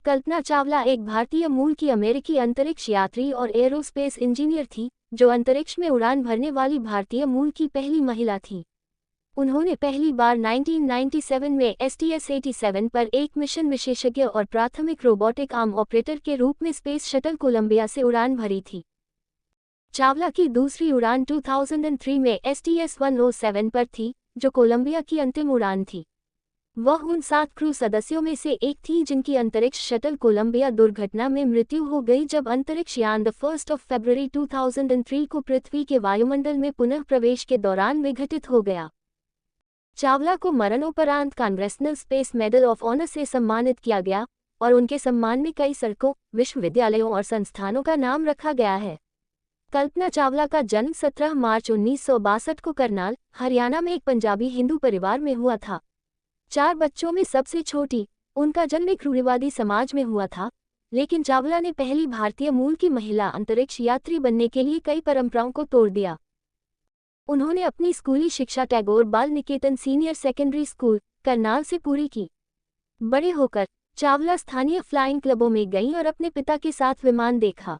कल्पना चावला एक भारतीय मूल की अमेरिकी अंतरिक्ष यात्री और एरोस्पेस इंजीनियर थी, जो अंतरिक्ष में उड़ान भरने वाली भारतीय मूल की पहली महिला थी। उन्होंने पहली बार 1997 में STS-87 पर एक मिशन विशेषज्ञ और प्राथमिक रोबोटिक आर्म ऑपरेटर के रूप में स्पेस शटल कोलंबिया से उड़ान भरी थी। चावला की दूसरी उड़ान 2003 में STS-107 पर थी, जो कोलंबिया की अंतिम उड़ान थी। वह उन 7 क्रू सदस्यों में से एक थी जिनकी अंतरिक्ष शटल कोलंबिया दुर्घटना में मृत्यु हो गई जब अंतरिक्ष यान 1 फरवरी 2003 को पृथ्वी के वायुमंडल में पुनः प्रवेश के दौरान विघटित हो गया। चावला को मरणोपरांत congressional space medal of honour से सम्मानित किया गया और उनके सम्मान में कई सड़कों, विश्वविद्यालयों और संस्थानों का नाम रखा गया है। कल्पना चावला का जन्म 17 मार्च 1962 को करनाल, हरियाणा में एक पंजाबी हिंदू परिवार में हुआ था। 4 बच्चों में सबसे छोटी, उनका जन्म एक रूढ़िवादी समाज में हुआ था, लेकिन चावला ने पहली भारतीय मूल की महिला अंतरिक्ष यात्री बनने के लिए कई परंपराओं को तोड़ दिया। उन्होंने अपनी स्कूली शिक्षा टैगोर बाल निकेतन सीनियर सेकेंडरी स्कूल, करनाल से पूरी की। बड़े होकर चावला स्थानीय फ्लाइंग क्लबों में गईं और अपने पिता के साथ विमान देखा।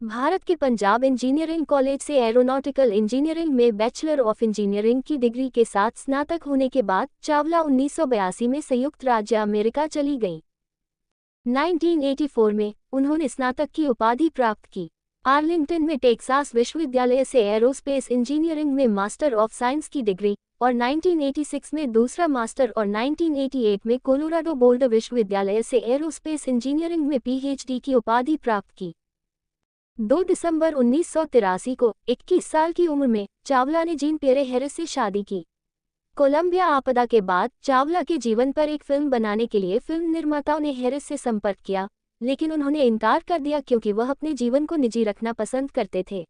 भारत के पंजाब इंजीनियरिंग कॉलेज से एरोनॉटिकल इंजीनियरिंग में बैचलर ऑफ इंजीनियरिंग की डिग्री के साथ स्नातक होने के बाद चावला 1982 में संयुक्त राज्य अमेरिका चली गईं। 1984 में उन्होंने स्नातक की उपाधि प्राप्त की। आर्लिंगटन में टेक्सास विश्वविद्यालय से एरोस्पेस इंजीनियरिंग में मास्टर ऑफ साइंस की डिग्री और 1986 में दूसरा मास्टर और 1988 में कोलोराडो बोल्डर विश्वविद्यालय से एरोस्पेस इंजीनियरिंग में PhD की उपाधि प्राप्त की। 2 दिसंबर 1983 को 21 साल की उम्र में चावला ने जीन पियरे हैरिस से शादी की। कोलंबिया आपदा के बाद चावला के जीवन पर एक फिल्म बनाने के लिए फिल्म निर्माताओं ने हैरिस से संपर्क किया, लेकिन उन्होंने इनकार कर दिया क्योंकि वह अपने जीवन को निजी रखना पसंद करते थे।